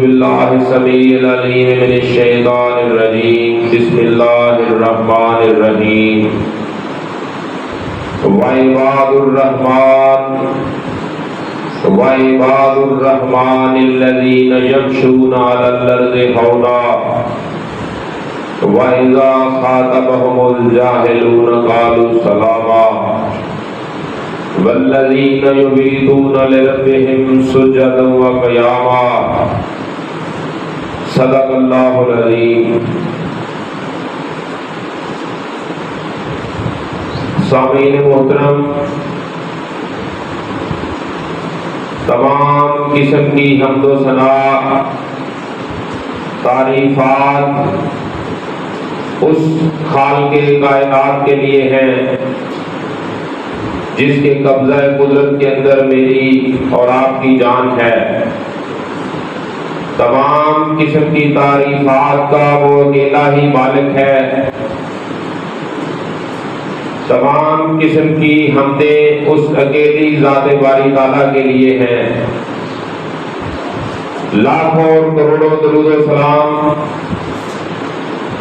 باللہ السمیع العلیم من الشیطان الرجیم بسم اللہ الرحمن الرحیم وعباد الرحمن الذین یمشون علی الارض ہونا وَإِذَا خَاطَبَهُمُ الْجَاهِلُونَ قَالُوا سَلَامًا وَالَّذِينَ يَبِيتُونَ لِرَبِّهِمْ سُجَّدًا وَقِيَامًا صدق اللہ العظیم۔ سامعین محترم، تمام قسم کی حمد و ثنا تعریفات اس خالق کائنات کے لیے ہیں جس کے قبضہ قدرت کے اندر میری اور آپ کی جان ہے۔ تمام قسم کی تعریفات کا وہ اکیلا ہی مالک ہے۔ تمام قسم کی حمدیں اس اکیلی ذات باری تعالیٰ کے لیے ہیں۔ لاکھوں اور کروڑوں درود و سلام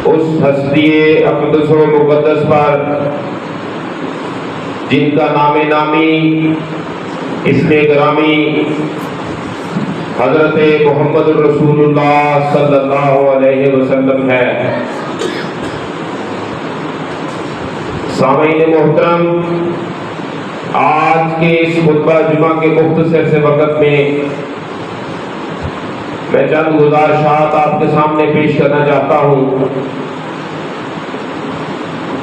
اس ہستی اقدس و مقدس پر جن کا نام نامی اسم گرامی حضرت محمد رسول اللہ صلی اللہ علیہ وسلم ہے۔ سامعین محترم، آج کے اس خطبہ جمعہ کے مختصر سے وقت میں میں چند گزارشات آپ کے سامنے پیش کرنا چاہتا ہوں۔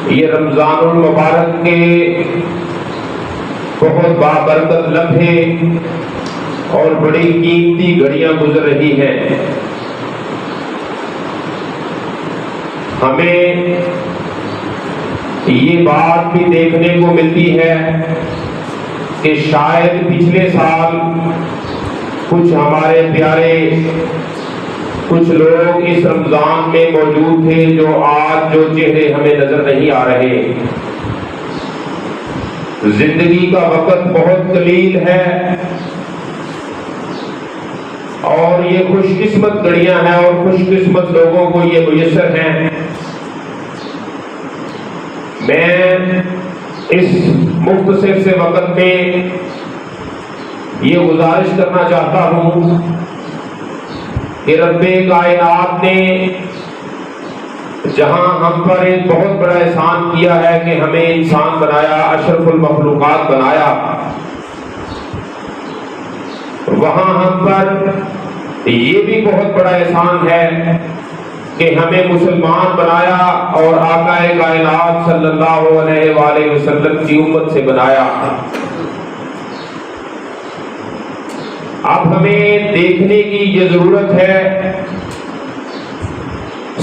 یہ رمضان المبارک کے بہت بابرکت لمحے اور بڑی قیمتی گھڑیاں گزر رہی ہیں۔ ہمیں یہ بات بھی دیکھنے کو ملتی ہے کہ شاید پچھلے سال کچھ ہمارے پیارے کچھ لوگ اس رمضان میں موجود تھے جو آج جو چہرے ہمیں نظر نہیں آ رہے۔ زندگی کا وقت بہت قلیل ہے اور یہ خوش قسمت گھڑیاں ہیں اور خوش قسمت لوگوں کو یہ میسر ہیں۔ میں اس مختصر سے وقت میں یہ گزارش کرنا چاہتا ہوں کہ رب کائنات نے جہاں ہم پر ایک بہت بڑا احسان کیا ہے کہ ہمیں انسان بنایا، اشرف المخلوقات بنایا، وہاں ہم پر یہ بھی بہت بڑا احسان ہے کہ ہمیں مسلمان بنایا اور آقا کائنات صلی اللہ علیہ وآلہ وسلم کی امت سے بنایا۔ اب ہمیں دیکھنے کی یہ ضرورت ہے،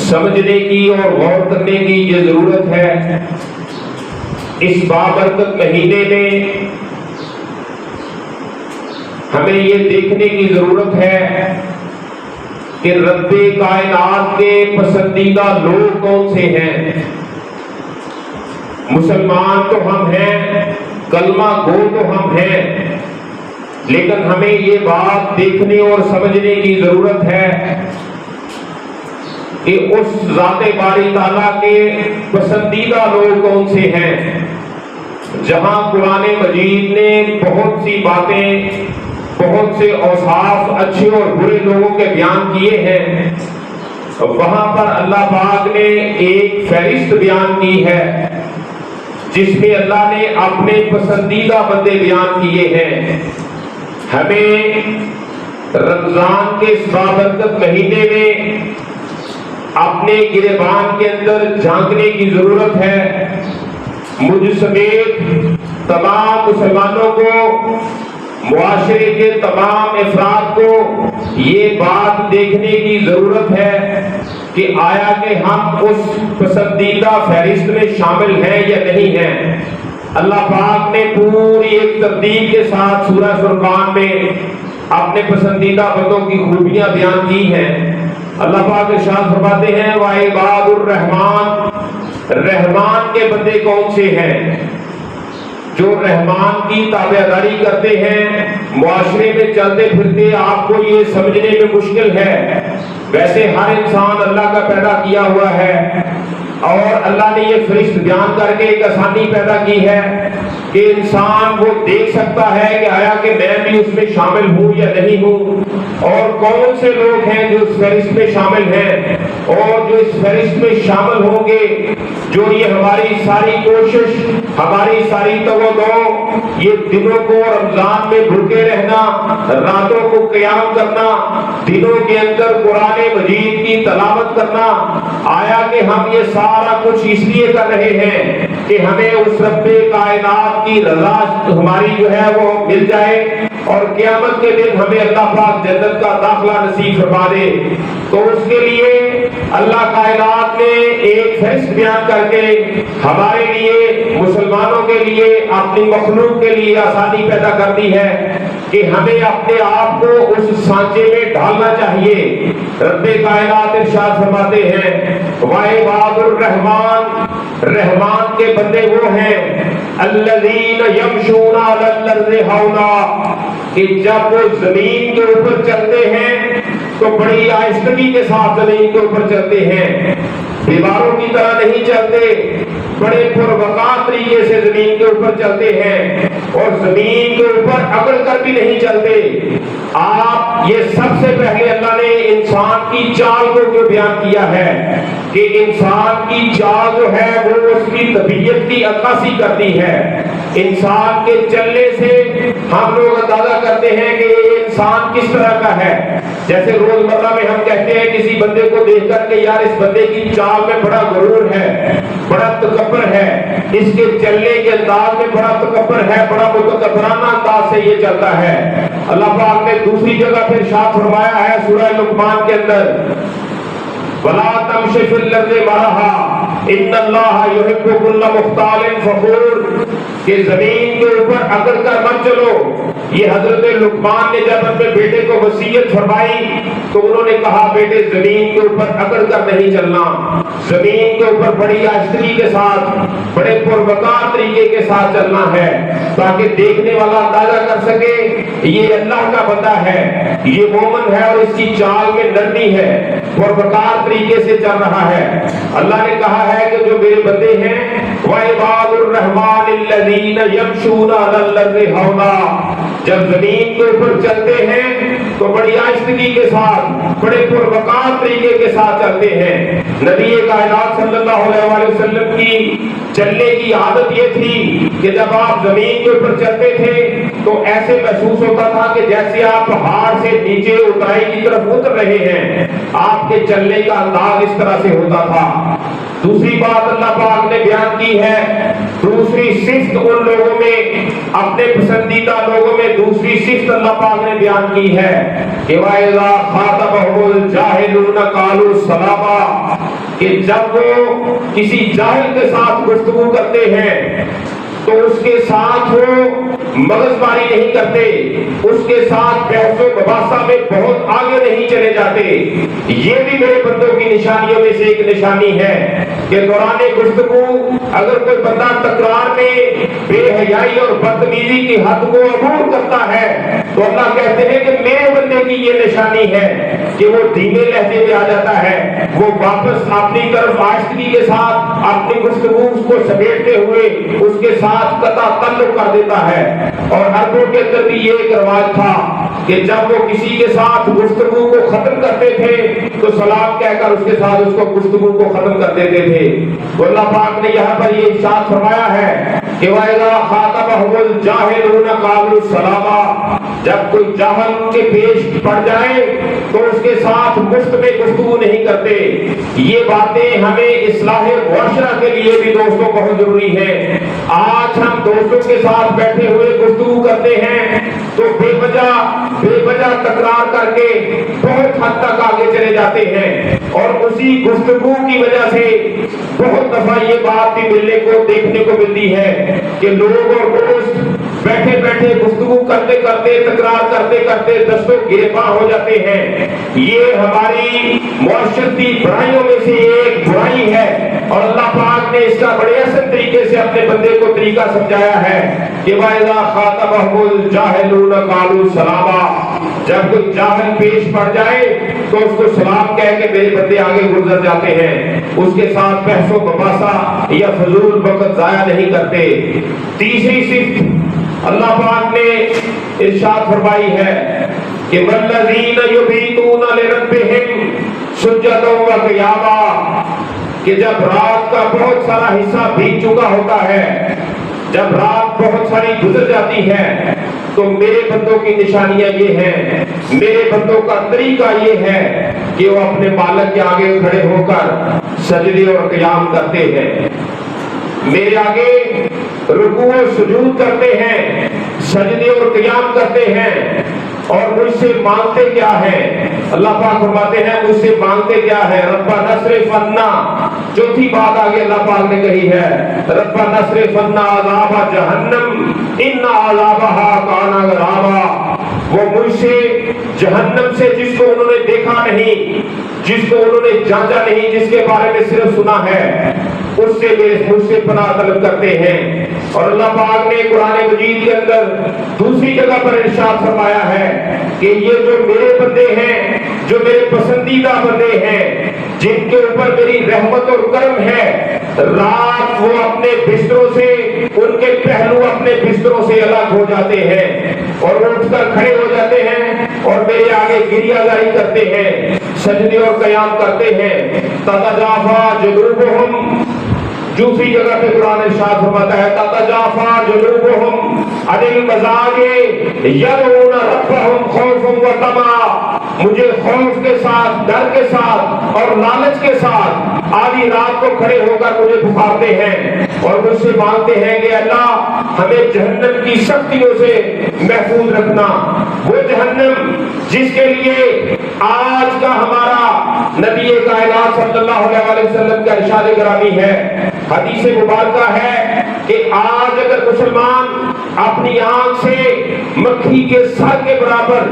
سمجھنے کی اور غور کرنے کی یہ ضرورت ہے۔ اس بابرکت مہینے میں ہمیں یہ دیکھنے کی ضرورت ہے کہ رب کائنات کے پسندیدہ لوگ کون سے ہیں۔ مسلمان تو ہم ہیں، کلمہ گو تو ہم ہیں، لیکن ہمیں یہ بات دیکھنے اور سمجھنے کی ضرورت ہے کہ اس ذات باری تعالیٰ کے پسندیدہ لوگ کون سے ہیں۔ جہاں قرآن مجید نے بہت سی باتیں، بہت سے اوصاف اچھے اور برے لوگوں کے بیان کیے ہیں، وہاں پر اللہ پاک نے ایک فہرست بیان کی ہے جس میں اللہ نے اپنے پسندیدہ بندے بیان کیے ہیں۔ ہمیں رمضان کے اس بابرکت مہینے میں اپنے گریبان کے اندر جھانکنے کی ضرورت ہے۔ مجھ سمیت تمام مسلمانوں کو، معاشرے کے تمام افراد کو یہ بات دیکھنے کی ضرورت ہے کہ آیا کہ ہم اس پسندیدہ فہرست میں شامل ہیں یا نہیں ہیں۔ اللہ پاک نے پوری ایک ترتیب کے ساتھ سورہ فرقان میں اپنے پسندیدہ بندوں کی خوبیاں بیان کی ہیں۔ اللہ پاک ارشاد فرماتے ہیں وَعِبَادُ الرحمن، رحمان کے بندے کون سے ہیں؟ جو رحمان کی تابعداری کرتے ہیں، معاشرے میں چلتے پھرتے آپ کو یہ سمجھنے میں مشکل ہے، ویسے ہر انسان اللہ کا پیدا کیا ہوا ہے، اور اللہ نے یہ فرشت بیان کر کے ایک آسانی پیدا کی ہے کہ انسان وہ دیکھ سکتا ہے کہ آیا کہ میں بھی اس میں شامل ہوں یا نہیں ہوں، اور کون سے لوگ ہیں جو اس فہرست میں شامل ہیں، اور جو اس فہرست میں شامل ہوں گے، جو یہ ہماری ساری کوشش، ہماری ساری توجہ، یہ دنوں کو رمضان میں بھوکے رہنا، راتوں کو قیام کرنا، دنوں کے اندر قرآن مجید کی تلاوت کرنا، آیا کہ ہم یہ سارا کچھ اس لیے کر رہے ہیں کہ ہمیں اس رب کائنات کی رضا ہماری جو ہے وہ مل جائے، اور قیامت کے دن ہمیں اللہ پاک جنت کا داخلہ نصیب فرما دے۔ تو اس کے لیے اللہ کائنات نے ایک فہرست بیان کر کے ہمارے لیے، مسلمانوں کے لیے، اپنی مخلوق کے لیے آسانی پیدا کر دی ہے کہ ہمیں اپنے آپ کو اس سانچے میں ڈھالنا چاہیے۔ رب کائنات ارشاد فرماتے ہیں وَعِبَادُ الرحمن، رحمان کے بندے وہ ہیں الذین یمشون علی الارض ہونا، کہ جب وہ زمین کے اوپر چلتے ہیں تو بڑی آہستگی کے ساتھ زمین کے اوپر چلتے ہیں، دیواروں کی طرح نہیں چلتے، بڑے پروقار طریقے سے زمین کے اوپر چلتے ہیں، اور زمین کے اوپر اکڑ کر بھی نہیں چلتے۔ آپ یہ سب سے پہلے اللہ نے انسان کی چال کو جو بیان کیا ہے کہ انسان کی چال جو ہے وہ اس کی طبیعت کی عکاسی کرتی ہے۔ انسان کے چلنے سے ہم لوگ اندازہ کرتے ہیں کہ یہ انسان کس طرح کا ہے۔ جیسے روزمرہ میں ہم کہتے ہیں کسی بندے کو دیکھ کر کہ یار اس بندے کی چال میں بڑا غرور ہے، بڑا تکبر ہے، اس کے چلنے کے انداز میں بڑا تکبر ہے، بڑا متکبرانہ انداز سے یہ چلتا ہے۔ اللہ پاک نے دوسری جگہ پھر ارشاد فرمایا ہے سورہ لقمان کے اندر وَلَا تَمْشِ فِي الْأَرْضِ مَرَحًا إِنَّ اللَّهَ يُحِبُّ كُلَّ مُخْتَالٍ فَخُورٍ، کہ زمین کے اوپر اکڑ کر مت چلو۔ یہ حضرت لقمان نے جب اپنے بیٹے کو وصیت فرمائی تو انہوں نے کہا بیٹے زمین کے اوپر اکڑ کر نہیں چلنا، زمین کے اوپر بڑی آہستگی کے ساتھ، بڑے پروقار طریقے کے ساتھ چلنا ہے، تاکہ دیکھنے والا اندازہ کر سکے یہ اللہ کا بندہ ہے، یہ مومن ہے، اور اس کی چال میں نرمی ہے، پروقار طریقے سے چل رہا ہے۔ اللہ نے کہا ہے کہ جو میرے بندے ہیں وَعِبَادُ الرَّحْمَٰنِ الَّذِينَ يَمْشُونَ عَلَى الْأَرْضِ هَوْنًا، جب زمین کے اوپر چلتے ہیں تو بڑی آہستگی کے ساتھ، بڑے پروقار طریقے کے ساتھ چلتے ہیں۔ نبی کائنات صلی اللہ علیہ وسلم کی چلنے کی عادت یہ تھی کہ جب آپ زمین کے اوپر چلتے تھے تو ایسے محسوس ہوتا تھا کہ جیسے آپ پہاڑ سے نیچے اونچائی کی طرف اتر رہے ہیں، آپ کے چلنے کا انداز اس طرح سے ہوتا تھا۔ دوسری بات اللہ پاک نے بیان کی ہے، دوسری صفت ان لوگوں میں، اپنے پسندیدہ لوگوں میں دوسری صفت اللہ پاک نے بیان کی ہے کہ وَإِذَا خَاطَبَهُمُ الْجَاهِلُونَ قَالُوا سَلَامًا، کہ جب وہ کسی جاہل کے ساتھ گفتگو کرتے ہیں تو اس کے ساتھ وہ مغز ماری نہیں کرتے، اس کے ساتھ بحث و مباحثہ میں بہت آگے نہیں چلے جاتے۔ یہ بھی میرے بندوں کی نشانیوں میں سے ایک نشانی ہے کہ دوران گفتگو اگر کوئی بندہ تکرار میں بے حیائی اور بدتمیزی کی حد کو عبور کرتا ہے تو اللہ کہتے ہیں کہ میرے بندے کی یہ نشانی ہے کہ وہ دھیمے لہجے میں آ جاتا ہے، وہ واپس اپنی طرف آہستگی کے ساتھ اپنی گفتگو کو سمیٹتے ہوئے اس کے ساتھ قطع تعلق کر دیتا ہے۔ اور عربوں کے اندر بھی یہ ایک رواج تھا کہ جب وہ کسی کے ساتھ گفتگو کو ختم کرتے تھے تو سلام کہہ کر اس کے ساتھ اس کو گفتگو کو ختم کر دیتے تھے۔ تو اللہ پاک نے یہاں پر یہ ارشاد فرمایا ہے کہ وَإِذَا خَاطَبَهُمُ الْجَاهِلُونَ قَالُوا سَلَامًا، جب کوئی جاہل کے پیش پڑ جائے تو اس کے ساتھ مفت میں گفتگو نہیں کرتے۔ یہ باتیں ہمیں اصلاح معاشرہ کے لیے بھی دوستوں بہت ضروری ہے۔ آج ہم دوستوں کے ساتھ بیٹھے ہوئے گفتگو کرتے ہیں تو بے وجہ تکرار کر کے بہت حد تک آگے چلے جاتے ہیں، اور اسی گفتگو کی وجہ سے بہت دفعہ یہ بات بھی ملنے کو دیکھنے کو ملتی ہے کہ لوگ اور دوست بیٹھے بیٹھے گفتگو کرتے کرتے تکرار کرتے کرتے دستوں گریباں ہو جاتے ہیں۔ یہ ہماری معاشرتی برائیوں میں سے ایک برائی ہے اور اللہ پاک نے اس کا بڑے احسن طریقے سے اپنے بندے کو طریقہ سمجھایا ہے کہ وَإِذَا خَاطَبَهُمُ الْجَاهِلُونَ قَالُوا سَلَامًا، جب کوئی جاہل پیش پڑ جائے تو اس کو سلام کہہ کے میرے بندے آگے گزر جاتے ہیں، اس کے ساتھ بحث و مباحثہ یا فضول وقت ضائع نہیں کرتے۔ تیسری صفت اللہ پاک نے ارشاد فرمائی ہے کہ وَالَّذِينَ يُبِيتُونَ لِرَبِّهِمْ سُجَّدًا وَقِيَامًا، کہ جب رات کا بہت سارا حصہ بیت چکا ہوتا ہے، جب رات بہت ساری گزر جاتی ہے، تو میرے بندوں کی نشانیاں یہ ہیں، میرے بندوں کا طریقہ یہ ہے کہ وہ اپنے مالک کے آگے کھڑے ہو کر سجدے اور قیام کرتے ہیں، میرے آگے رکوع و سجود کرتے ہیں، سجدے اور قیام کرتے ہیں، اور مجھ سے مانگتے کیا ہے؟ اللہ پاک فرماتے ہیں مجھ سے مانگتے کیا ہے؟ ربنا اصرف عنا، چوتھی بات آگے اللہ پاک نے کہی ہے، ربنا اصرف عنا عذاب جہنم ان عذابها کان غراما، وہ مجھ سے جہنم سے، جس کو انہوں نے دیکھا نہیں، جس کو انہوں نے جانچا نہیں، جس کے بارے میں صرف سنا ہے، اس سے مجھ سے پناہ طلب کرتے ہیں۔ اور اللہ پاک نے قرآن مجید کے اندر دوسری جگہ پر ارشاد فرمایا ہے کہ یہ جو میرے بندے ہیں، جو میرے پسندیدہ بندے ہیں، جن کے اوپر میری رحمت اور کرم ہے، رات وہ اپنے بستروں سے، ان کے پہلو اپنے بستروں سے الگ ہو جاتے ہیں اور وہ اٹھ کر کھڑے ہو جاتے ہیں اور میرے آگے گریہ زاری کرتے ہیں، سجدے اور قیام کرتے ہیں۔ تتجافی جنوبہم، دوسری جگہ پہ قرآن ارشاد فرماتا ہے تتجافی جنوبہم عن المضاجع یدعون ربہم خوفا وطمعا، مجھے خوف کے ساتھ، ڈر کے ساتھ اور لالچ کے ساتھ آدھی رات کو کھڑے ہو کر مجھے پکارتے ہیں اور مجھ سے مانگتے ہیں کہ اللہ ہمیں جہنم کی سختیوں سے محفوظ رکھنا، وہ جہنم جس کے لیے آج کا ہمارا نبی کائنات صلی اللہ علیہ وسلم کا ارشاد گرامی ہے، حدیث مبارکہ ہے کہ آج اگر مسلمان اپنی آنکھ سے مکھی کے سر کے برابر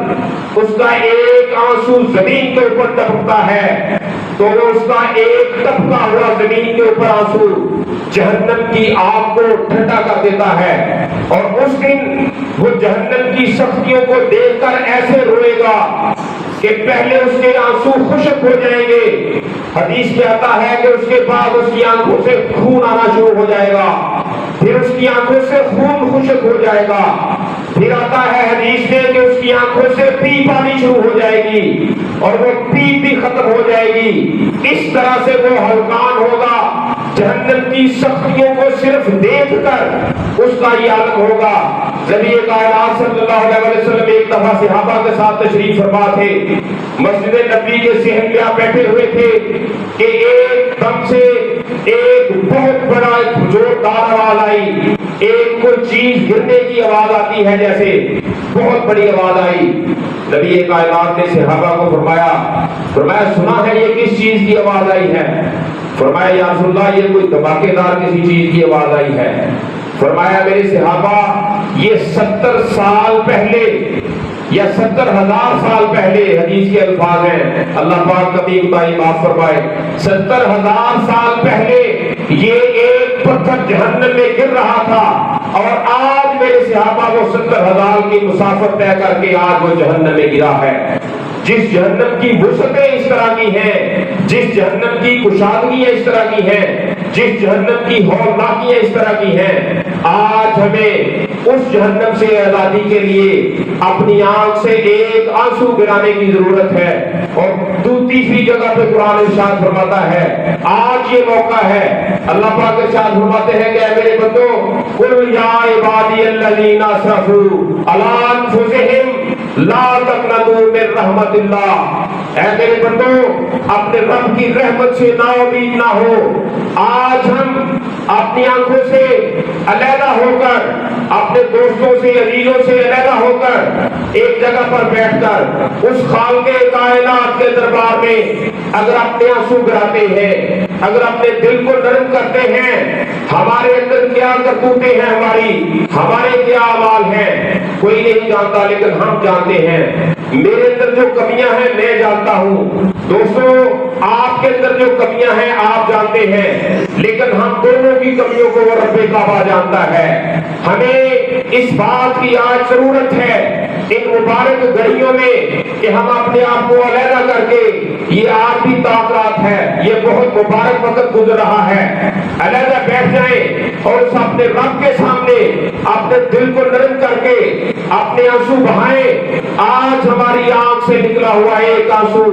اس کا ایک آنسو زمین کے اوپر ٹپکتا ہے تو وہ اس کا ایک ٹپکا ہوا زمین کے اوپر آنسو جہنم کی آگ کو ٹھنڈا کر دیتا ہے، اور اس دن وہ جہنم کی سختیوں کو دیکھ کر ایسے روئے گا کہ پہلے اس کے آنسو خشک ہو جائیں گے، حدیث میں آتا ہے کہ اس کے بعد اس کی آنکھوں سے خون آنا شروع ہو جائے گا، پھر اس کی آنکھوں سے خون خشک ہو جائے گا، پھر آتا ہے حدیث میں کہ اس کی آنکھوں سے پیپ آنی شروع ہو جائے گی اور وہ پیپ بھی ختم ہو جائے گی۔ اس طرح سے وہ ہلکان ہوگا، جہنم کی سختیوں کو صرف دیکھ کر اس کا یہ عالم ہوگا۔ نبی کائنات صلی اللہ علیہ وسلم ایک دفعہ صحابہ کے ساتھ تشریف فرما تھے، مسجد نبی کے صحن میں بیٹھے ہوئے تھے کہ ایک دم سے ایک بہت بڑا زوردار آواز آئی، ایک کوئی چیز گرنے کی آواز آتی ہے، جیسے بہت بڑی آواز آئی۔ نبی کائنات نے صحابہ کو فرمایا سنا ہے یہ کس چیز کی آواز آئی ہے؟ فرمایا یا رسول اللہ یہ کوئی دھماکے دار کسی چیز کی آواز آئی ہے۔ فرمایا میرے صحابہ یہ 70 سال پہلے یا 70,000 سال پہلے، حدیث کے الفاظ ہیں، اللہ پاک کبھی کوتاہی معاف فرمائے، 70,000 سال پہلے یہ ایک پتھر جہنم میں گر رہا تھا اور آج میرے صحابہ وہ 70,000 کی مسافت طے کر کے آج وہ جہنم میں گرا ہے۔ جس جہنم کی وسعتیں اس طرح کی ہیں، جس جہنم کی کشادگیاں اس طرح کی ہیں، جس جہنم کی ہولناکیاں اس طرح کی ہیں، آج ہمیں اس جہنم سے آزادی کے لیے اپنی آنکھ سے ایک آنسو گرانے کی ضرورت ہے۔ اور تیسری جگہ پہ قرآن ارشاد فرماتا ہے آج یہ موقع ہے، اللہ پاک ارشاد فرماتے ہیں کہ اے میرے بندو قل یا عبادی الذین اسرفوا علی انفسہم لا تقنطوا من رحمت اللہ، اے میرے بندو اپنے رب کی رحمت سے نا امید نہ ہو۔ آج ہم اپنی آنکھوں سے علیحدہ ہو کر، اپنے دوستوں سے، عزیزوں سے علیحدہ ہو کر ایک جگہ پر بیٹھ کر اس خالق کائنات کے دربار میں اگر اپنے آنسو گراتے ہیں، اگر اپنے دل کو نرم کرتے ہیں، ہمارے اندر کیا کرتوتیں ہیں، ہمارے کیا اعمال ہیں، کوئی نہیں جانتا لیکن ہم جانتے ہیں۔ میرے اندر جو کمیاں ہیں میں جانتا ہوں۔ دوستو آپ کے اندر جو کمیاں ہیں آپ جانتے ہیں، لیکن ہم دونوں کی کمیوں کو وہ رب کعبہ جانتا ہے۔ ہمیں اس بات کی آج ضرورت ہے ان مبارک گھڑیوں میں کہ ہم اپنے آپ کو علیحدہ کر کے، یہ آج بھی تاثرات ہے، یہ بہت مبارک وقت گزر رہا ہے، علیحدہ بیٹھ جائیں اور اس اپنے رب کے سامنے اپنے دل کو نرم کر کے اپنے آنسو بہائیں۔ آج ہماری آنکھ سے نکلا ہوا ایک آنسو،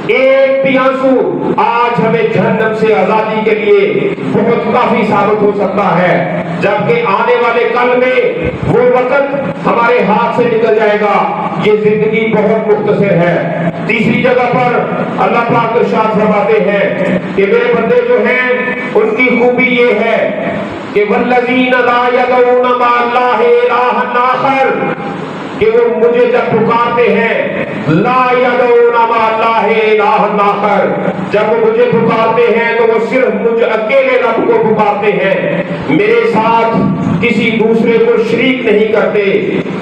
ایک بھی آنسو آج ہمیں جہنم سے آزادی کے لیے بہت کافی ثابت ہو سکتا ہے، جبکہ آنے والے کل میں وہ وقت ہمارے ہاتھ سے نکل جائے گا۔ یہ زندگی بہت مختصر ہے۔ تیسری جگہ پر اللہ پاک ارشاد فرماتے ہیں کہ میرے بندے جو ہیں ان کی خوبی یہ ہے کہ والذین لا یدعون مع اللہ الہا آخر، کہ وہ مجھے جب پکارتے ہیں، لا یدعون مع اللہ الہا آخر، جب وہ مجھے پکارتے ہیں تو وہ صرف مجھ اکیلے رب کو پکارتے ہیں، میرے ساتھ کسی دوسرے کو شریک نہیں کرتے،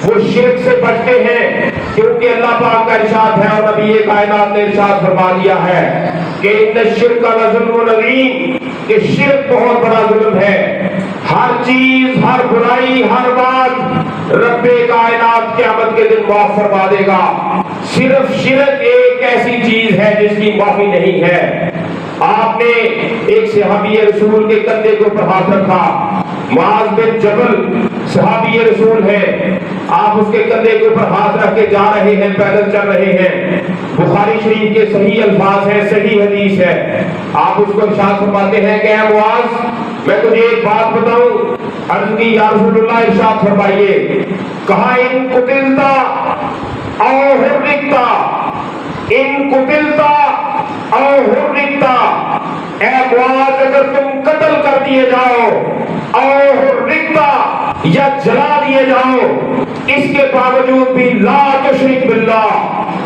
وہ شرک سے بچتے ہیں، کیونکہ اللہ پاک کا ارشاد ہے اور نبی کائنات نے ارشاد فرما دیا ہے کہ ان الشرک لظلم عظیم، کہ شرک بہت بڑا ظلم ہے۔ ہر چیز، ہر برائی، ہر بات رب کائنات قیامت کے دن معاف فرما دے گا، صرف شرک ایک ایسی چیز ہے جس کی معافی نہیں ہے۔ آپ نے ایک صحابی رسول کے کندھے کے اوپر ہاتھ رکھا، معاذ بن جبل صحابی رسول ہے، آپ اس کے کندھے کے اوپر ہاتھ رکھ کے جا رہے ہیں، پیدل چل رہے ہیں، بخاری شریف کے صحیح الفاظ ہیں، صحیح حدیث ہے، آپ اس کو ارشاد فرماتے ہیں کہ اے معاذ میں تجھے ایک بات بتاؤں؟ عرض کی یا رسول اللہ، ارشاد فرمائیے۔ کہا ان قتلتا او حرقتا، ان قتلتا او حرقتا، اے معاذ اگر تم قتل کر دیے جاؤ او حرقتا یا جلا دیے جاؤ، اس کے باوجود بھی لا تشرک باللہ،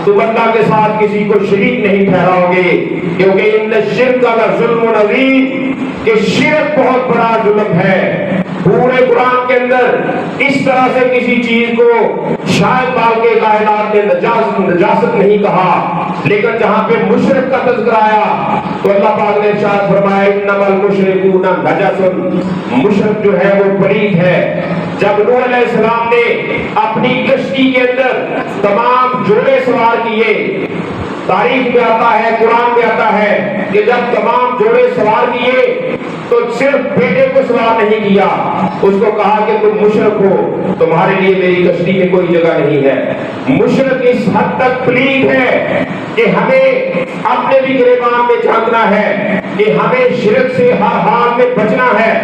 تم اللہ کے ساتھ کسی کو شریک نہیں ٹھہراؤ گے، کیونکہ ان الشرک لظلم عظیم، کہ شرک بہت بڑا ظلم ہے۔ پورے قرآن کے اندر اس طرح سے کسی چیز کو شاید باقی کائنات نے نجاست نہیں کہا، لیکن جہاں پہ مشرک کا تذکرہ آیا تو اللہ پاک نے ارشاد فرمایا انما المشرکون نجس، مشرک جو ہے وہ پلید ہے۔ جب نوح علیہ السلام نے اپنی کشتی کے اندر تمام جوڑے سوار کیے، تاریخ میں آتا ہے، قرآن میں آتا ہے کہ جب تمام جوڑے سوار کیے تو صرف بیٹے کو سوار نہیں کیا، اس کو کہا کہ تم مشرک ہو، تمہارے لیے میری کشتی میں کوئی جگہ نہیں ہے۔ مشرک اس حد تک پلید ہے کہ ہمیں اپنے بھی گریبان میں جھانکنا ہے، کہ ہمیں شرک سے ہر حال میں بچنا ہے،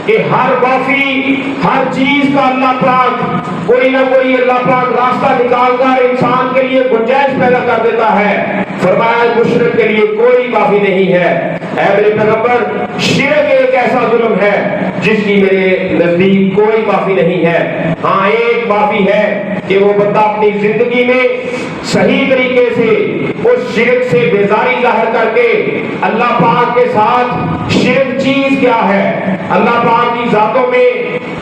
کہ ہر وافی، ہر چیز کا اللہ پاک کوئی نہ کوئی اللہ پاک راستہ نکال کر انسان کے لیے گنجائش پیدا کر دیتا ہے۔ فرمایا مشرک کے لیے کوئی معافی نہیں ہے۔ اے میرے پیغمبر، شرک ایک ایسا ظلم ہے جس کی میرے نزدیک کوئی معافی نہیں ہے۔ ہاں ایک معافی ہے کہ وہ بندہ اپنی زندگی میں صحیح طریقے سے اس شرک سے بیزاری ظاہر کر کے اللہ پاک کے ساتھ شرک چیز کیا ہے، اللہ پاک کی ذاتوں میں،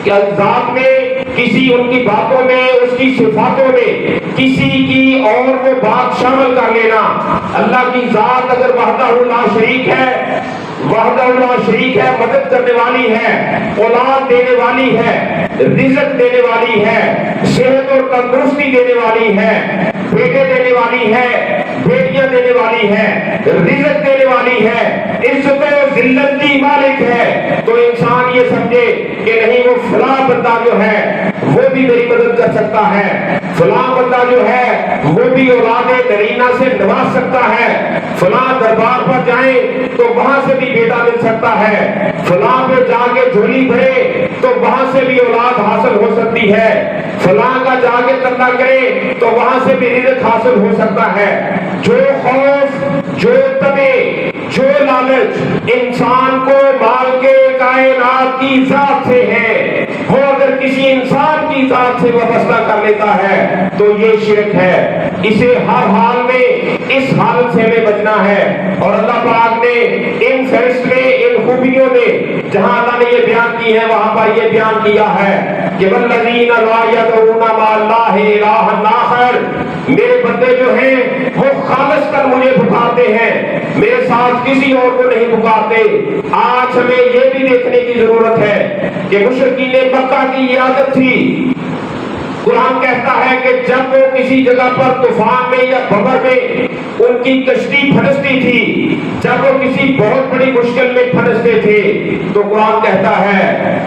کیا ذات میں، کسی ان کی باتوں میں، اس کی صفاتوں میں کسی کی اور وہ بات شامل کر لینا۔ اللہ کی ذات اگر وحدہ لا شریک ہے، وحدہ لا شریک ہے، مدد کرنے والی ہے، اولاد دینے والی ہے، رزق دینے والی ہے، صحت اور تندرستی دینے والی ہے، بیٹے دینے والی ہے، بیٹیاں دینے والی ہے، رزق دینے والی ہے، عزت و ذلت کی مالک ہے، تو انسان یہ سمجھے کہ نہیں وہ فلاں بندہ جو ہے وہ بھی میری مدد کر سکتا ہے، فلاں بندہ جو ہے وہ بھی اولاد نرینہ سے نواز سکتا ہے، فلاں دربار پر جائیں تو وہاں سے بھی بیٹا مل سکتا ہے، فلاں پہ جا کے جھولی بھرے تو وہاں سے بھی اولاد حاصل ہو سکتی ہے، فلاں کا جا کے تنہ کرے تو وہاں سے بھی رزق حاصل ہو سکتا ہے۔ جو خوف، جو تمے، جو لالچ انسان کو مال کے کائنات کی ذات سے ہے، وہ اگر کسی انسان کی ذات سے وابستہ کر لیتا ہے تو یہ شرک ہے۔ اسے ہر حال میں اس حالت سے ہمیں بچنا ہے، اور اللہ پاک نے ان فیصلے، ان خوبیوں میں جہاں اللہ نے یہ بیان کی ہے وہاں پر یہ بیان کیا ہے کہ والذین لا یدعون مع اللہ الہا آخر، میرے بندے جو ہیں وہ خالص کر مجھے پکارتے ہیں، میرے ساتھ کسی اور کو نہیں پکارتے۔ آج ہمیں یہ بھی دیکھنے کی ضرورت ہے کہ مشرکین مکہ کی یہ عادت تھی۔ قرآن کہتا ہے کہ جب وہ کسی جگہ پر طوفان میں یا بحر میں ان کی کشتی پھنستی تھی، جب وہ کسی بہت بڑی مشکل میں پھنستے تھے، تو قرآن کہتا ہے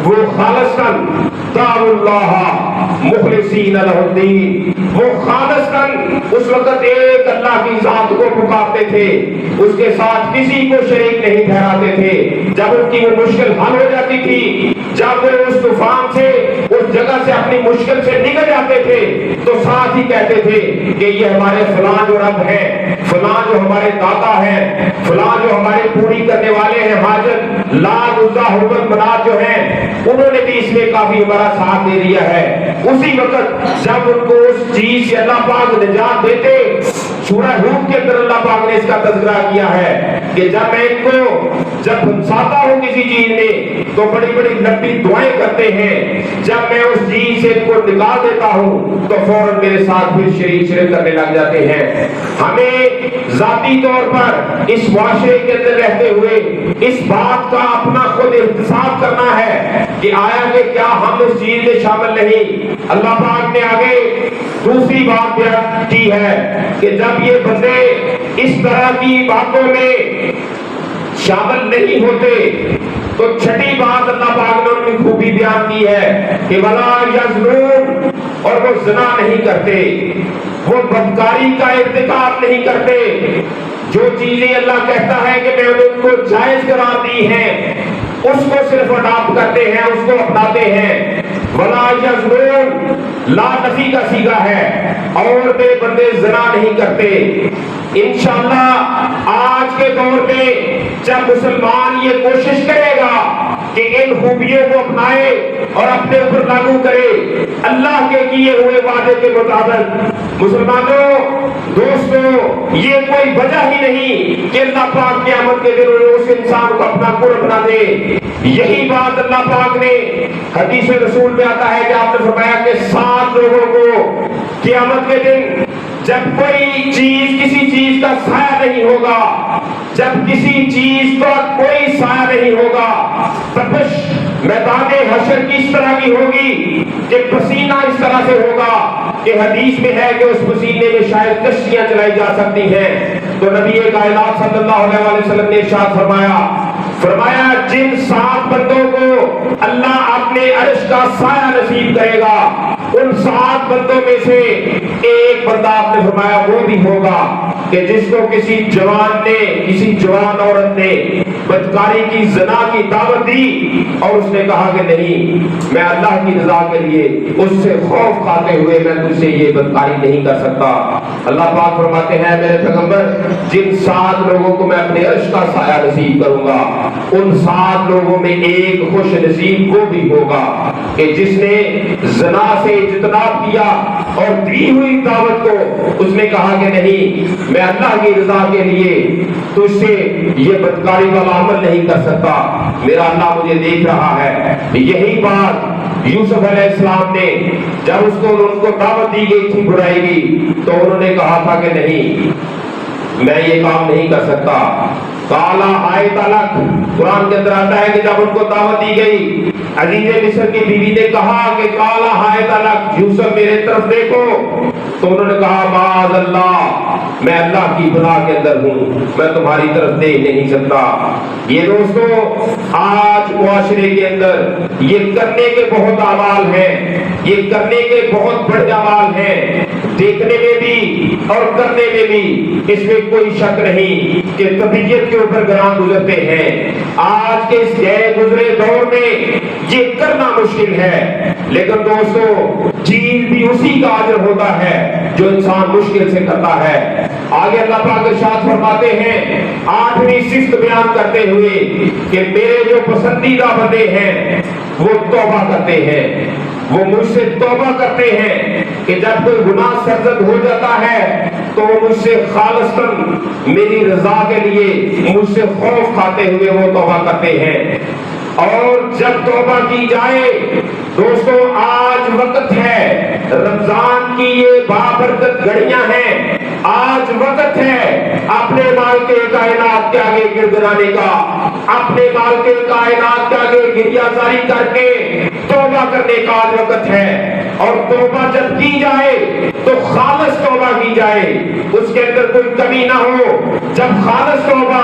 وہ خالصاً دعوا اللہ مخلصین لہ الدین، وہ خالصاً اس وقت ایک اللہ کی ذات کو پکارتے تھے، اس کے ساتھ کسی کو شریک نہیں ٹھہراتے تھے۔ جب ان کی وہ مشکل حل ہو جاتی تھی، جب وہ اس طوفان سے اس جگہ سے اپنی مشکل سے نکل جاتے تھے، تو ساتھ ہی کہتے تھے کہ یہ ہمارے فلاں جو رب ہیں، فلاں جو ہمارے داتا ہیں، فلاں جو ہمارے پوری کرنے والے ہیں حاجت، لات عزا حبل منات جو ہیں، انہوں نے بھی اس میں کافی ہمارا ساتھ دے دیا ہے۔ اسی وقت جب ان کو اس چیز سے اللہ پاک نجات دیتے، سورہ ہود کے اندر اللہ پاک نے اس کا تذکرہ کیا ہے کہ جب میں ان کو جب پھنساتا ہوں کسی چیز میں تو بڑی بڑی لمبی دعائیں کرتے ہیں، جب میں اس چیز سے ان کو نکال دیتا ہوں تو فوراً میرے ساتھ پھر شریک کرنے لگ جاتے ہیں۔ ہمیں ذاتی طور پر اس معاشرے کے اندر رہتے ہوئے اس بات کا اپنا خود احتساب کرنا ہے کہ آیا کہ کیا ہم اس چیز میں شامل نہیں۔ اللہ پاک نے آگے دوسری بات بیان کی ہے کہ جب یہ بندے اس طرح کی باتوں میں شامل نہیں ہوتے تو چھٹی بات اللہ پاک نے ان کی خوبی بیان کی ہے کہ ولا یزنون، اور وہ زنا نہیں کرتے، وہ بدکاری کا ارتکاب نہیں کرتے۔ جو چیزیں اللہ کہتا ہے کہ میں نے ان کو جائز قرار دی ہیں اس کو صرف اڈاپٹ کرتے ہیں، اس کو اپناتے ہیں۔ ولا یزنون لا نفی کا صیغہ ہے، اور بے بندے زنا نہیں کرتے۔ انشاءاللہ آج کے دور میں جب مسلمان یہ کوشش کرے گا کہ ان خوبیوں کو اپنائے اور اپنے اوپر لاگو کرے اللہ کے کیے ہوئے وعدے کے مطابق، مسلمانوں دوستوں، یہ کوئی وجہ ہی نہیں کہ اللہ پاک قیامت کے دن اس انسان کو اپنا قرب بنا دے۔ یہی بات اللہ پاک نے حدیث رسول میں آتا ہے کہ آپ نے فرمایا کہ 7 لوگوں کو قیامت کے دن جب کوئی چیز کسی چیز کا سایہ نہیں ہوگا، جب کسی چیز کا کوئی سایہ نہیں ہوگا، تپش میدان حشر کی اس طرح کی ہوگی کہ پسینہ اس طرح سے ہوگا کہ حدیث میں ہے کہ اس پسینے میں شاید کشتیاں چلائی جا سکتی ہیں۔ تو نبی کائنات صلی اللہ علیہ وسلم نے ارشاد فرمایا جن 7 بندوں کو اللہ اپنے عرش کا سایہ نصیب کرے گا، ان 7 بندوں میں سے ایک بندہ آپ نے فرمایا وہ بھی ہوگا کہ جس کو کسی جوان عورت نے بدکاری کی، زنا کی دعوت دی اور اس نے کہا کہ نہیں، میں اللہ کی رضا کے لیے اس سے خوف کھاتے ہوئے میں تجھ سے یہ بدکاری نہیں کر سکتا۔ اللہ پاک فرماتے ہیں میرے پیغمبر جن 7 لوگوں کو میں اپنے عرش کا سایہ نصیب کروں گا، ان 7 لوگوں میں ایک خوش نصیب وہ بھی ہوگا کہ جس نے زنا سے اجتناب کیا اور دی ہوئی دعوت کو اس نے کہا کہ نہیں، میں اللہ کی رضا کے لیے تجھ سے یہ بدکاری والا عمل نہیں کر سکتا، میرا اللہ مجھے دیکھ رہا ہے۔ یہی بات یوسف علیہ السلام نے جب ان کو دعوت دی گئی تھی برائی کی، تو انہوں نے کہا تھا کہ نہیں، میں یہ کام نہیں کر سکتا۔ کالا آئے تلک، قرآن کے اندر آتا ہے کہ جب ان کو دعوت دی گئی، عزیز مصر کی بیوی نے کہا کہ کالا آئے تلک، یوسف میرے طرف دیکھو، تو انہوں نے کہا معاذ اللہ، میں اللہ کی پناہ کے اندر ہوں، میں تمہاری طرف دیکھ نہیں سکتا۔ یہ دوستو آج معاشرے کے اندر یہ کرنے کے بہت اعمال ہیں، یہ کرنے کے بہت بڑے اعمال ہیں، دیکھنے میں بھی اور کرنے میں بھی، اس میں کوئی شک نہیں کہ طبیعت کے اوپر گراں گزرتے ہیں۔ آج کے اس گئے گزرے دور میں یہ کرنا مشکل ہے، لیکن دوستو چیز بھی اسی کا اجر ہوتا ہے جو انسان مشکل سے کرتا ہے۔ آگے اللہ پاک ارشاد فرماتے ہیں 8ویں صفت بیان کرتے ہوئے کہ میرے جو پسندیدہ بندے ہیں وہ توبہ کرتے ہیں، وہ مجھ سے توبہ کرتے ہیں کہ جب کوئی گناہ سرزد ہو جاتا ہے تو وہ مجھ سے خالصاً میری رضا کے لیے مجھ سے خوف کھاتے ہوئے وہ توبہ کرتے ہیں۔ اور جب توبہ کی جائے دوستوں، آج وقت ہے، رمضان کی یہ بابرکت گھڑیاں ہیں، آج وقت ہے اپنے مالک کائنات کے آگے گڑگڑانے کا، اپنے مالک کائنات کے آگے گریہ زاری کر کے توبہ کرنے کا آج وقت ہے۔ اور توبہ جب کی جائے تو خالص توبہ کی جائے، اس کے اندر کوئی کمی نہ ہو۔ جب خالص توبہ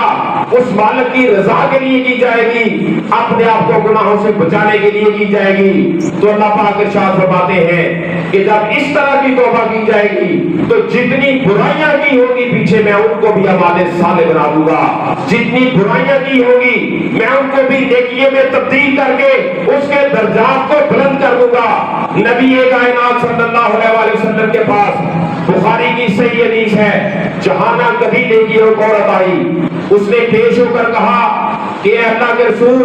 اس مالک کی رضا کے لیے کی جائے گی، اپنے آپ کو گناہوں سے بچانے کے لیے کی جائے گی، تو اللہ پاک ارشاد فرماتے ہیں کہ جب اس طرح کی توبہ کی جائے گی تو جتنی برائیاں کی ہوگی پیچھے میں ان کو بھی اعمال صالح بنا دوں گا، جتنی برائیاں کی ہوگی میں ان کو بھی نیکیوں میں تبدیل کر کے اس کے درجات کو بلند کر دوں گا۔ نبی کائنات صلی اللہ علیہ وسلم کے پاس بخاری کی صحیح حدیث ہے، جہانا کبھی دیکھی ایک عورت آئی، اس نے پیش ہو کر کہا کہ اے اللہ کے رسول،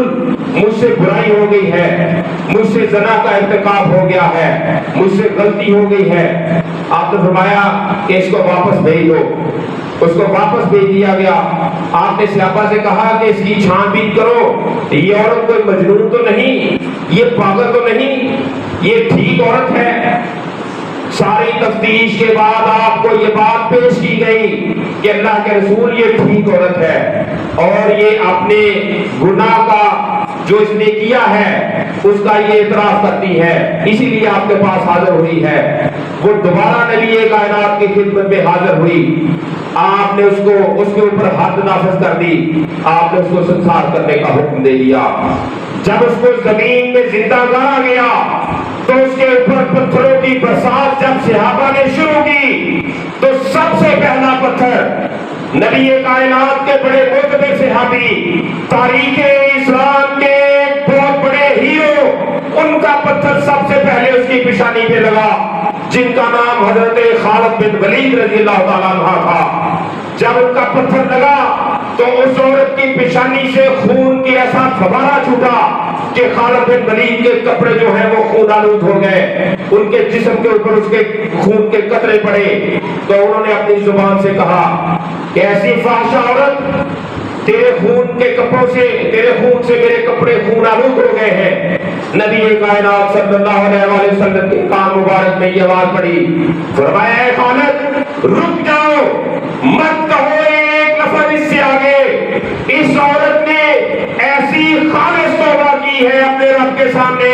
مجھ سے برائی ہو گئی ہے، مجھ سے زنا کا ارتکاب ہو گیا ہے، مجھ سے غلطی ہو گئی ہے۔ آپ نے فرمایا کہ اس کو واپس بھیج دو، اس کو واپس بھیج دیا گیا۔ آپ نے صحابہ سے کہا کہ اس کی چھان بین کرو، یہ عورت کوئی مجنون تو نہیں، یہ پاگل تو نہیں، یہ ٹھیک عورت ہے۔ ساری تفتیش کے بعد آپ کو یہ بات پیش کی گئی کہ اللہ کے رسول یہ ٹھیک عورت ہے اور یہ اپنے گناہ کا جو اس نے کیا ہے اس کا یہ اعتراف کرتی ہے، اسی لیے آپ کے پاس حاضر ہوئی ہے۔ وہ دوبارہ نبی کائنات کی خدمت میں حاضر ہوئی، آپ نے اس کے اوپر حد نافذ کر دی، آپ نے اس کو سنسار کرنے کا حکم دے دیا۔ جب اس کو زمین میں زندہ گاڑا گیا تو اس کے اوپر پتھروں کی برسات جب صحابہ نے شروع کی تو سب سے پہلا پتھر نبی کائنات کے بڑے معتبر صحابی، تاریخ اسلام کے بہت بڑے ہیرو، ان کا پتھر سب سے پہلے اس کی پیشانی پہ لگا، جن کا نام حضرت خالد بن ولید رضی اللہ تعالیٰ عنہ تھا۔ جب ان کا پتھر لگا تو اس عورت کی پیشانی سے خون کی ایسا فوارہ چھوٹا کہ خالد بن ولید کے کپڑے جو ہیں وہ خون آلود ہو گئے، ان کے جسم کے اوپر اس کے خون کے قطرے پڑے۔ تو انہوں نے اپنی زبان سے کہا کہ ایسی فحشہ عورت، تیرے خون کے کپڑوں سے، تیرے خون سے میرے کپڑے خون آلود ہو گئے ہیں۔ نبی کائنات صلی اللہ علیہ وسلم کے کان مبارک میں یہ آواز پڑی، فرمایا اے خالد رک جاؤ، مت کہو ایک لفظ اس سے آگے۔ اس عورت نے ایسی خالص توبہ کی ہے اپنے رب کے سامنے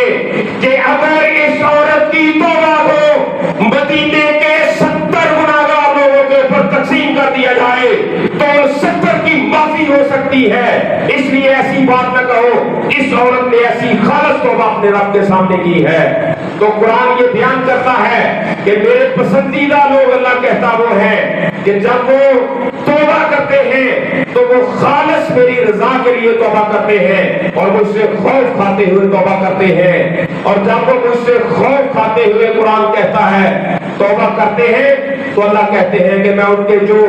کہ اگر اس عورت کی توبہ کو مدینے کے 70 گناہگار لوگوں کے اوپر تقسیم کر دیا جائے تو 70 کی معافی ہو سکتی ہے۔ اس لیے ایسی بات نہ کہو، اس عورت نے ایسی خالص توبہ اپنے رب کے سامنے کی ہے۔ تو قرآن یہ بیان کرتا ہے کہ میرے پسندیدہ لوگ، اللہ کہتا وہ ہے کہ جب وہ توبہ کرتے ہیں تو وہ خالص میری رضا کے لیے توبہ کرتے ہیں اور مجھ سے خوف کھاتے ہوئے توبہ کرتے ہیں۔ اور جب وہ مجھ سے خوف کھاتے ہوئے، قرآن کہتا ہے، توبہ کرتے ہیں تو اللہ کہتے ہیں کہ میں ان کے جو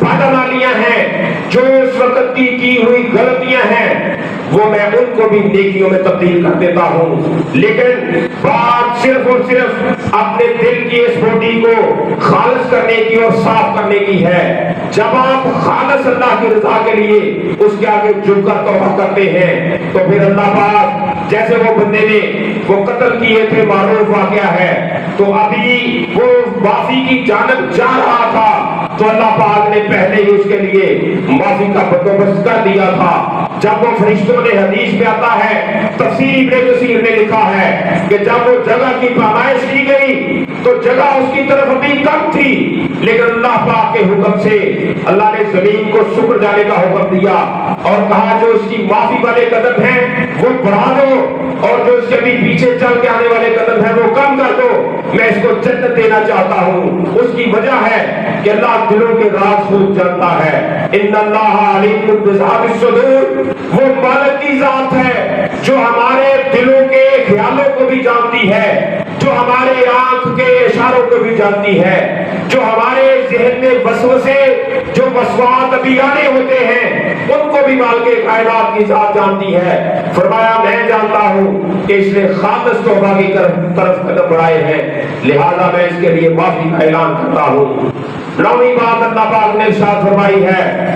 بدعمالیاں ہیں، جو اس وقت کی ہوئی غلطیاں ہیں، وہ میں ان کو بھی نیکیوں میں تبدیل کر دیتا ہوں۔ لیکن بات صرف اور صرف اپنے دل کی اس بوٹی کو خالص کرنے کی اور صاف کرنے کی ہے۔ جب آپ خالص اللہ کی رضا کے لیے اس کے آگے جھک کر توبہ کرتے ہیں تو پھر اللہ پاک، جیسے وہ بندے نے وہ قتل کیے تھے، معروف واقعہ ہے، تو ابھی وہ معافی کی جانب جا رہا تھا تو اللہ پاک نے پہلے ہی اس کے لیے معافی کا بندوبست کر دیا تھا۔ جب وہ فرشتوں نے، حدیث میں آتا ہے، تفسیر ابن کثیر نے لکھا ہے کہ جب وہ جگہ کی پیمائش کی گئی تو جگہ اس کی طرف ابھی کم تھی، لیکن اللہ پاک کے حکم سے اللہ نے زمین کو سکڑ جانے کا حکم دیا اور کہا جو اس کی معافی والے قدم ہیں وہ بڑھا دو اور جو اس کے بھی پیچھے چل کے آنے والے قدم ہیں وہ کم کر دو، میں اس کو جنت دینا چاہتا ہوں۔ اس کی وجہ ہے کہ اللہ دلوں کے راز خوب جانتا ہے۔ ان اللہ علیم بذات الصدور، وہ مالک کی ذات ہے جو ہمارے دلوں کے خیالوں کو بھی جانتی ہے، جو ہمارے آنکھ کے اشاروں کو بھی جانتی ہے، جو ہمارے ذہن میں وسوسے، جو وسواس ابھی آنے ہوتے ہیں ان کو بھی مالک کائنات کی ذات جانتی ہے۔ فرمایا میں جانتا ہوں کہ اس نے خالص توبہ کی طرف قدم بڑھائے ہیں، لہذا میں اس کے لیے معافی کا اعلان کرتا ہوں۔ نویں بات اللہ پاک نے ارشاد فرمائی ہے،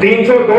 302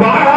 12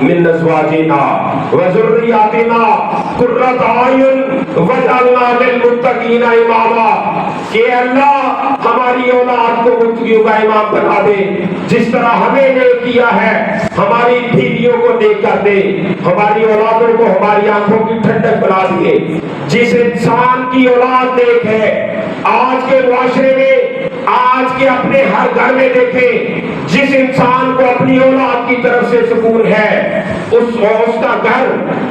من ازواجنا وذریاتنا قرۃ اعین واجعلنا للمتقین اماما، کہ اللہ ہماری اولاد کو متقیوں کا امام بنا دے، جس طرح ہمیں نیک کیا ہے ہماری بیویوں کو نیک کر دے، ہماری اولادوں کو ہماری آنکھوں کی ٹھنڈک بنا دیے۔ جس انسان کی اولاد نیک ہے، آج کے معاشرے میں، آج کے اپنے ہر گھر میں دیکھیں، جس انسان کو اپنی اولاد کی طرف سے سکون ہے، اس کا گھر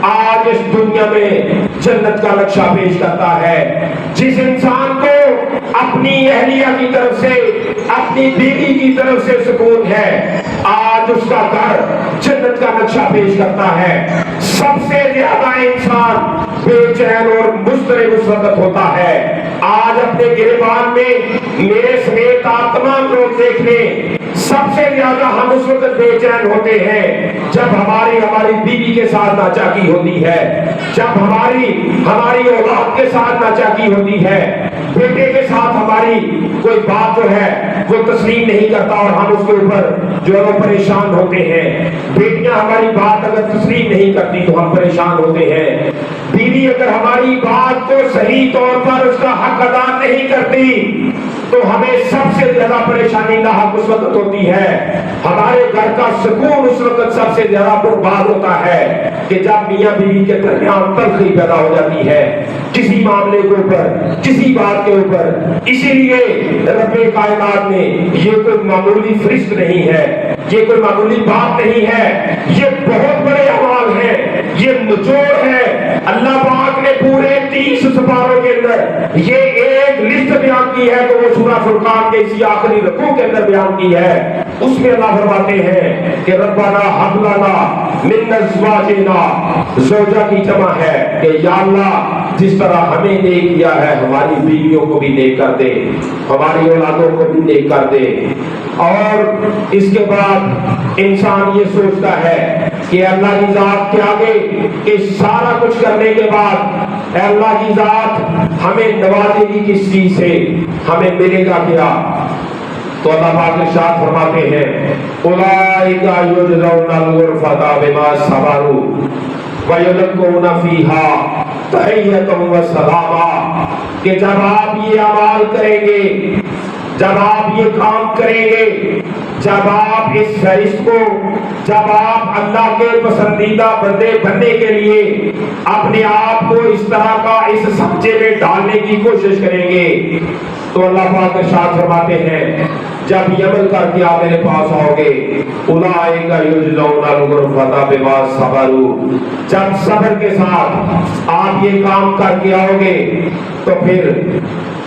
آج اس دنیا میں جنت کا نقشہ پیش کرتا ہے۔ جس انسان کو اپنی اہلیہ کی طرف سے، اپنی بیوی کی طرف سے سکون ہے، آج اس کا گھر جنت کا نقشہ پیش کرتا ہے۔ سب سے زیادہ انسان بے چین اور مضطرب اس وقت ہوتا ہے۔ آج اپنے گریبان میں میرے سمیت آپ تمام لوگ دیکھ لیں، سب سے زیادہ ہم اس وقت بے چین ہوتے ہیں جب ہماری بیوی کے ساتھ ناچاکی ہوتی ہے، جب ہماری اولاد کے ساتھ ناچاکی ہوتی ہے، بیٹے کے ساتھ ہماری کوئی بات جو ہے وہ تسلیم نہیں کرتا اور ہم اس کے اوپر جو ہے وہ پریشان ہوتے ہیں۔ بیٹیاں ہماری بات اگر تسلیم نہیں کرتی تو ہم پریشان ہوتے ہیں۔ بیوی اگر ہماری بات کو صحیح طور پر اس کا حق ادا نہیں کرتی تو ہمیں سب سے زیادہ پریشانی لاحق اس وقت ہوتی ہے۔ ہمارے گھر کا سکون اس وقت سب سے زیادہ برباد ہوتا ہے کہ جب میاں بیوی کے درمیان تلخی پیدا ہو جاتی ہے کسی معاملے کے اوپر، کسی بات کے اوپر۔ اسی لیے رب کائنات نے یہ کوئی معمولی فرشت نہیں ہے، یہ کوئی معمولی بات نہیں ہے، یہ بہت بڑے اعمال ہیں، یہ نچوڑ ہے۔ اللہ پاک نے پورے 30 سپاروں کے اندر یہ ایک لسٹ بیان کی ہے تو وہ سورہ فرقان کے اسی آخری رکوع کے اندر بیان کی ہے۔ اس میں اللہ فرماتے ہیں کہ ربنا ہب لنا من ازواجنا، زوجہ کی جمع ہے کہ یا اللہ جس طرح ہمیں نیک کیا ہے ہماری بیویوں کو بھی نیک کر دے، ہماری اولادوں کو بھی نیک کر دے۔ اور اس کے بعد انسان یہ سوچتا ہے کہ اللہ کی ذات کے آگے کہ سارا کچھ کرنے کے بعد اے اللہ کی ذات ہمیں نوازے گی کس چیز سے، ہمیں ملے گا کیا؟ تو اللہ پاک ارشاد فرماتے ہیں اولئک یجزون الغرفۃ بما صبروا ویلقون فیہا تحیۃ وسلاما، کہ جب آپ یہ اعمال کریں گے، جب آپ یہ کام کریں گے، جب آپ اس فہرست کو، جب آپ اللہ کے پسندیدہ بندے بننے کے لیے اپنے آپ کو اس طرح کا اس سانچے میں ڈالنے کی کوشش کریں گے تو اللہ پاک ارشاد فرماتے ہیں جب یہ عمل کر کے آپ میرے پاس آؤ گے اولئک یجزون الغرفۃ بما صبروا، جب صبر کے ساتھ آپ یہ کام کر کے آؤ گے تو پھر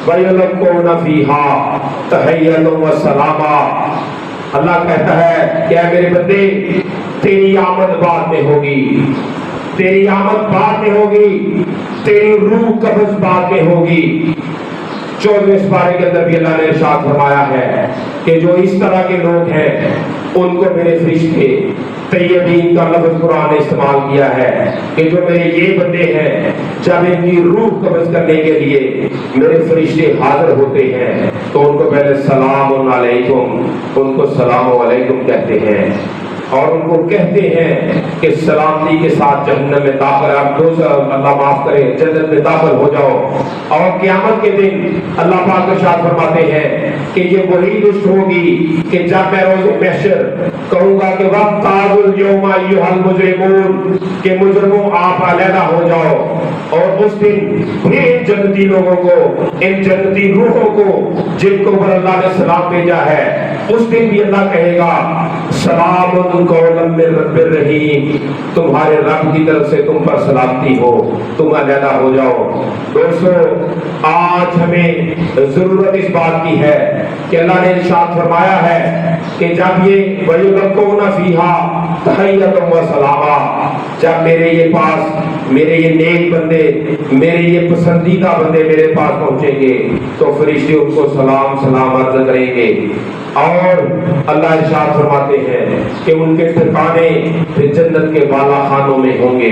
وَيَلْقَوْنَ فِيهَا تَحِيَّةً وَسَلَامًا، اللہ کہتا ہے کہ اے میرے بندے تیری آمد بعد میں ہوگی، تیری آمد بعد میں ہوگی، تیری روح قبض بعد میں ہوگی۔ 14ویں سپارے کے اندر بھی اللہ نے ارشاد فرمایا ہے کہ جو اس طرح کے لوگ ہیں ان کو میرے فرشتے، طیبین کا لفظ قرآن نے استعمال کیا ہے کہ جو میرے یہ بندے ہیں جب ان کی روح قبض کرنے کے لیے میرے فرشتے حاضر ہوتے ہیں تو ان کو پہلے سلام علیکم، ان کو سلام علیکم کہتے ہیں اور ان کو کہتے ہیں کہ سلامتی کے ساتھ جہنم میں داخل، آپ اللہ معاف کرے جنت میں داخل ہو جاؤ۔ اور قیامت کے دن اللہ پاک ارشاد فرماتے ہیں کہ یہ وہی لسٹ ہوگی کہ جب میں روز محشر کہوں گا کہ وَابْتَعْدُوا الْيَوْمَ أَيُّهَا الْمُجْرِمُونَ کہ مجرموں آپ علیحدہ ہو جاؤ، اور اس دن پھر ان جنتی لوگوں کو، ان جنتی روحوں کو جن کو پر اللہ نے سلام بھیجا ہے، اس دن بھی اللہ کہے گا سلام قولا من رب الرحیم، تمہارے رب کی طرف سے تم پر سلامتی ہو، تم علیحدہ ہو جاؤ۔ دوستو آج ہمیں ضرورت اس بات کی ہے کہ اللہ نے ارشاد فرمایا ہے کہ جب یہ وَيُلْقَوْنَ فِيهَا تَحِيَّةً وَسَلَامًا، جب میرے یہ پاس میرے یہ نیک بندے، میرے یہ پسندیدہ بندے میرے پاس پہنچیں گے تو فرشتے ان کو سلام سلام عرض کریں گے۔ اور اللہ ارشاد فرماتے ہیں کہ ان کے ٹھکانے جنت کے بالا خانوں میں ہوں گے،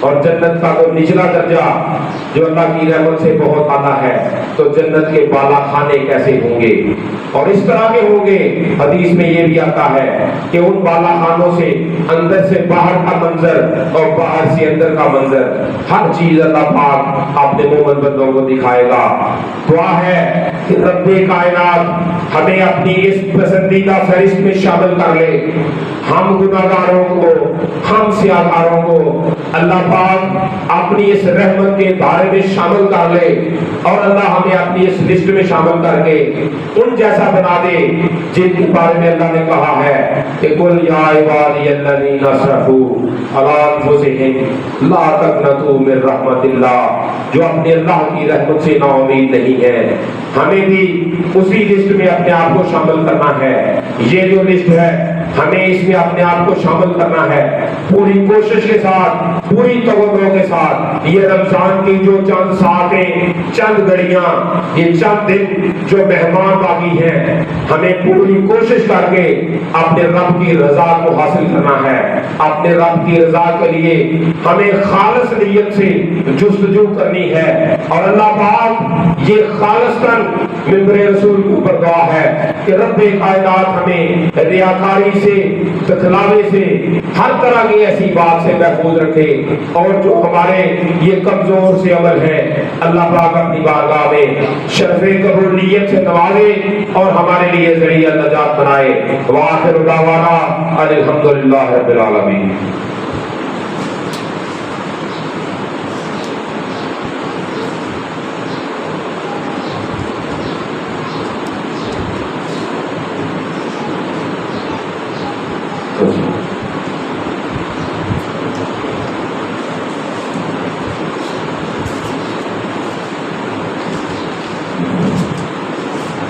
اور جنت کا تو نچلا درجہ جو اللہ کی رحمت سے بہت اعلیٰ ہے تو جنت کے بالا خانے کیسے ہوں گے، اور اس طرح کے ہوں گے۔ حدیث میں یہ بھی آتا ہے کہ ان بالا خانوں سے اندر سے باہر کا منظر اور باہر سے اندر کا منظر، ہر چیز اللہ پاک اپنے مومن بندوں کو دکھائے گا۔ دعا ہے کہ رب کائنات ہمیں اپنی اس پسندیدہ فہرست میں شامل کر لے، ہم گناہگاروں کو، ہم سیاہکاروں کو اللہ پاک اپنی اس رحمت کے دائرے میں شامل کر لے، اور اللہ ہمیں اپنی اس لسٹ میں شامل کر کے ان جیسا بنا دے جن کے بارے میں اللہ نے کہا ہے کہ قل یا عبادی الذین اسرفوا علی انفسہم لا تقنطوا من رحمت اللہ، جو اپنے اللہ کی رحمت سے نا امید نہیں ہے۔ ہمیں بھی اسی لسٹ میں اپنے آپ کو شامل کرنا ہے۔ یہ جو لسٹ ہے ہمیں اس میں اپنے آپ کو شامل کرنا ہے، پوری کوشش کے ساتھ، پوری توجہ کے ساتھ۔ یہ رمضان کی جو چند ساعتیں، چند گھڑیاں، یہ چند دن جو مہمان باقی ہیں، ہمیں پوری کوشش کر کے اپنے رب کی رضا کو حاصل کرنا ہے۔ اپنے رب کی رضا کے لیے ہمیں خالص نیت سے جستجو کرنی ہے، اور اللہ پاک یہ خالصتاً ممبر رسول کے اوپر دعا ہے کہ رب کائنات ہمیں ریاکاری سے، تکلاوے سے، ہر طرح کی ایسی بات سے محفوظ رکھے، اور جو ہمارے یہ کمزور سے عمل ہے اللہ پاک اپنی بارگاہ میں شرف قبولیت سے نوازے اور ہمارے لیے ذریعہ نجات بنائے۔ وآخر دعوانا ان الحمدللہ رب العالمین۔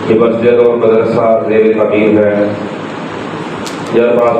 یہ مسجد اور مدرسہ زیر تعمیر ہے، یا پاس